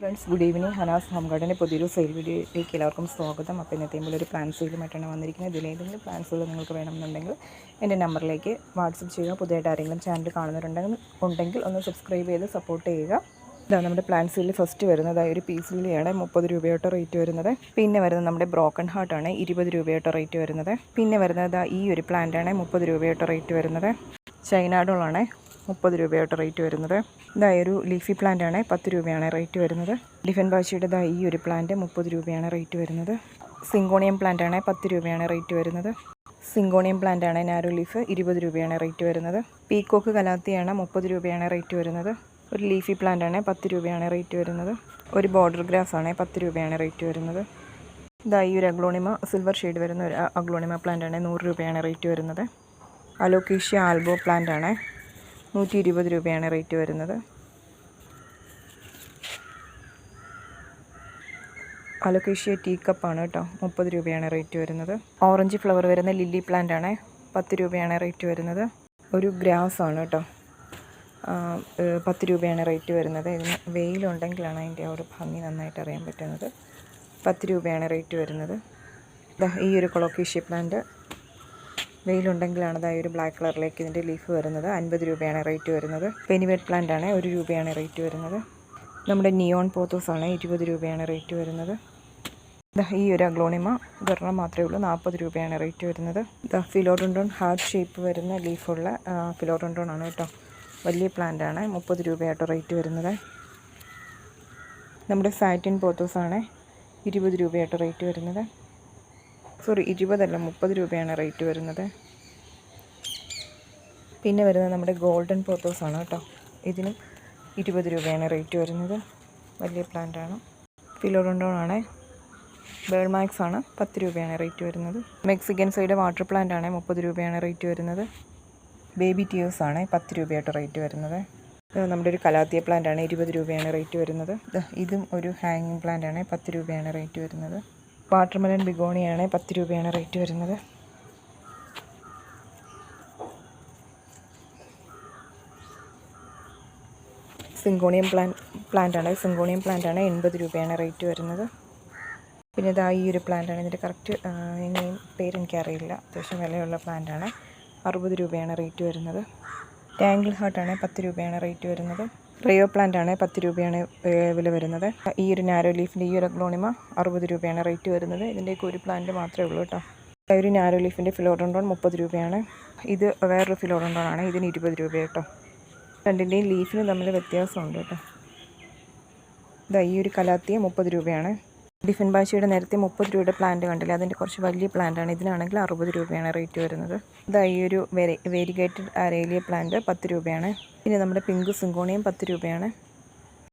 Friends, good evening. Hanas home ഗാർഡൻ്റെ പുതിയൊരു sale വീഡിയോയിലേക്ക് എല്ലാവർക്കും സ്വാഗതം. അപ്പോൾ ഇന്നത്തെയും ഒരു പ്ലാൻ സെയിലുമായിട്ടാണ് വന്നിരിക്കുന്നത്. ഇതിലേതെങ്കിലും പ്ലാൻസുകൾ നിങ്ങൾക്ക് വേണമെന്നുണ്ടെങ്കിൽ എൻ്റെ നമ്പറിലേക്ക് വാട്സപ്പ് ചെയ്യുക. പുതിയതായിട്ട് ആരെങ്കിലും ചാനൽ കാണുന്നവരുണ്ടെങ്കിൽ ഒന്ന് സബ്സ്ക്രൈബ് ചെയ്ത് സപ്പോർട്ട് ചെയ്യുക. ഇതാണ് നമ്മുടെ പ്ലാൻ സെയിലിൽ ഫസ്റ്റ് വരുന്നത് ഒരു പീസ് ലില്ലിയാണ് 30 രൂപയോട്ട് റേറ്റ് വരുന്നത്. പിന്നെ വരുന്നത് നമ്മുടെ ബ്രോക്കൺ ഹാർട്ടാണ് 20 രൂപയോട്ട് റേറ്റ് വരുന്നത്. പിന്നെ വരുന്നത് ഈ ഒരു പ്ലാന്റാണ് 30 രൂപയോട്ട് റേറ്റ് വരുന്നത്. ചൈനാഡോളാണ് 30 രൂപയോട്ട് റേറ്റ് വരുന്നത്. ഒരു ലീഫി പ്ലാന്റ് ആണ് 10 രൂപയാണ് റേറ്റ് വരുന്നത്. ഡിഫൻ ബാഷിയുടെ ഈ ഒരു പ്ലാന്റ് 30 രൂപയാണ് റേറ്റ് വരുന്നത്. സിങ്കോണിയം പ്ലാന്റ് ആണ് 10 രൂപയാണ് റേറ്റ് വരുന്നത്. സിങ്കോണിയം പ്ലാന്റ് ആണ് നാരോ ലീഫ് 20 രൂപയാണ് റേറ്റ് വരുന്നത്. പീക്കോക്ക് കലാത്തിയാണ് 30 രൂപയാണ് റേറ്റ് വരുന്നത്. ഒരു ലീഫി പ്ലാന്റ് ആണ് 10 രൂപയാണ് റേറ്റ് വരുന്നത്. ഒരു ബോർഡർ ഗ്രാസ് ആണ് 10 രൂപയാണ് റേറ്റ് വരുന്നത്. ഈ ഒരു അഗ്ലോണിമ സിൽവർ ഷെയ്ഡ് വരുന്ന ഒരു അഗ്ലോണിമ പ്ലാന്റ് ആണ് 100 രൂപയാണ് റേറ്റ് വരുന്നത്. അലോക്കേഷ്യ ആൽബോ പ്ലാന്റ് ആണ് 120 രൂപയാണ് റേറ്റ് വരുന്നത്. അലോക്കേഷ്യ ടീ കപ്പാണ് കേട്ടോ, 30 രൂപയാണ് റേറ്റ് വരുന്നത്. ഓറഞ്ച് ഫ്ലവർ വരുന്ന ലില്ലി പ്ലാന്റ് ആണ് 10 രൂപയാണ് റേറ്റ് വരുന്നത്. ഒരു ഗ്രാസ് ആണ് കേട്ടോ, 10 രൂപയാണ് റേറ്റ് വരുന്നത്. ഇതിന് വെയിലുണ്ടെങ്കിലാണ് അതിൻ്റെ ഒരു ഭംഗി നന്നായിട്ട് അറിയാൻ പറ്റുന്നത്. 10 രൂപയാണ് റേറ്റ് വരുന്നത്. ഈ ഒരു കൊളോക്കേഷ്യ പ്ലാന്റ് വെയിലുണ്ടെങ്കിലാണ് ഒരു ബ്ലാക്ക് കളറിലേക്ക് ഇതിൻ്റെ ലീഫ് വരുന്നത്. 50 രൂപയാണ് റേറ്റ് വരുന്നത്. പെനിവേറ്റ് പ്ലാന്റ് ആണ് 1 രൂപയാണ് റേറ്റ് വരുന്നത്. നമ്മുടെ നിയോൺ പോത്തോസ് ആണ് 20 രൂപയാണ് റേറ്റ് വരുന്നത്. ഈ ഒരു അഗ്ലോണിമ ഒരെണ്ണം മാത്രമേ ഉള്ളൂ, 40 രൂപയാണ് റേറ്റ് വരുന്നത്. ഫിലോഡോണ്ടോൺ ഹാർട്ട് ഷേപ്പ് വരുന്ന ലീഫുള്ള ഫിലോഡോണ്ടോൺ ആണ് കേട്ടോ, വലിയ പ്ലാന്റ് ആണ്. 30 രൂപയായിട്ട് റേറ്റ് വരുന്നത്. നമ്മുടെ സാറ്റിൻ പോത്തോസ് ആണ് 20 രൂപയായിട്ട് റേറ്റ് വരുന്നത്. 20 അല്ല 30 രൂപയാണ് റേറ്റ് വരുന്നത്. പിന്നെ വരുന്നത് നമ്മുടെ ഗോൾഡൻ പോത്തോസ് ആണ് കേട്ടോ, ഇതിനും 20 രൂപയാണ് റേറ്റ് വരുന്നത്. വലിയ പ്ലാന്റ് ആണ്. ഫിലോഡോണ്ടോൺ ആണ്. ബേൾമാക്സ് ആണ് 10 രൂപയാണ് റേറ്റ് വരുന്നത്. മെക്സിക്കൻ സൈഡ് വാട്ടർ പ്ലാന്റ് ആണ് 30 രൂപയാണ് റേറ്റ് വരുന്നത്. ബേബി ടിയേഴ്സ് ആണ് 10 രൂപയായിട്ട് റേറ്റ് വരുന്നത്. നമ്മുടെ ഒരു കലാത്തിയ പ്ലാന്റ് ആണ് 20 രൂപയാണ് റേറ്റ് വരുന്നത്. ഇതും ഒരു ഹാങ്ങിങ് പ്ലാന്റ് ആണ് 10 രൂപയാണ് റേറ്റ് വരുന്നത്. വാട്ടർമെലൺ ബിഗോണിയാണ് 10 രൂപയാണ് റേറ്റ് വരുന്നത്. സിങ്കോണിയം പ്ലാന്റ് ആണ് 80 രൂപയാണ് റേറ്റ് വരുന്നത്. പിന്നെ ഈ ഒരു പ്ലാന്റ് ആണ്, ഇതിൻ്റെ കറക്റ്റ് ഇനിയും പേരെനിക്കറിയില്ല. അത്യാവശ്യം വിലയുള്ള പ്ലാന്റ് ആണ്. 60 രൂപയാണ് റേറ്റ് വരുന്നത്. ടാങ്കിൾ ഹാർട്ടാണ് 10 രൂപയാണ് റേറ്റ് വരുന്നത്. റയോ പ്ലാന്റ് ആണ് 10 രൂപയാണ് വില വരുന്നത്. ഈ ഒരു നാരോ ലീഫിൻ്റെ ഈ ഒരു അഗ്ലോണിമ 60 രൂപയാണ് റേറ്റ് വരുന്നത്. ഇതിൻ്റെയൊക്കെ ഒരു പ്ലാന്റ് മാത്രമേ ഉള്ളൂ കേട്ടോ. ഒരു നാരോ ലീഫിൻ്റെ ഫിലോഡോണ്ടോൺ 30 രൂപയാണ്. ഇത് വേറൊരു ഫിലോഡോണ്ടോൺ ആണ്, ഇതിന് 20 രൂപ കേട്ടോ. രണ്ടിൻ്റെയും ലീഫിന് തമ്മിൽ വ്യത്യാസമുണ്ട് കേട്ടോ. ഈ ഒരു കലാത്തിയ 30 രൂപയാണ്. ഡിഫൻ ബാഷിയുടെ നേരത്തെ 30 രൂപയുടെ പ്ലാന്റ് കണ്ടില്ല, അതിൻ്റെ കുറച്ച് വലിയ പ്ലാന്റ് ആണ്. ഇതിനാണെങ്കിൽ 60 രൂപയാണ് റേറ്റ് വരുന്നത്. ഈ ഒരു വേരിഗേറ്റഡ് അരേലിയ പ്ലാന്റ് 10 രൂപയാണ്. പിന്നെ നമ്മുടെ പിങ്ക് സിങ്കോണിയം 10 രൂപയാണ്.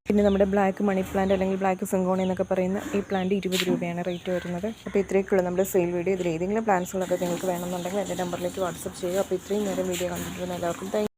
പിന്നെ നമ്മുടെ ബ്ലാക്ക് മണി പ്ലാന്റ് അല്ലെങ്കിൽ ബ്ലാക്ക് സിങ്കോണി എന്നൊക്കെ പറയുന്ന ഈ പ്ലാന്റ് 20 രൂപയാണ് റേറ്റ് വരുന്നത്. അപ്പോൾ ഇത്രയൊക്കെയുള്ള നമ്മുടെ സെയിൽ വീഡിയോ. ഇതിൽ ഏതെങ്കിലും പ്ലാൻസുകളൊക്കെ നിങ്ങൾക്ക് വേണമെന്നുണ്ടെങ്കിൽ എൻ്റെ നമ്പറിലേക്ക് വാട്സപ്പ് ചെയ്യുക. അപ്പോൾ ഇത്രയും നേരം വീഡിയോ കണ്ടിട്ടുണ്ടെന്ന് എല്ലാവർക്കും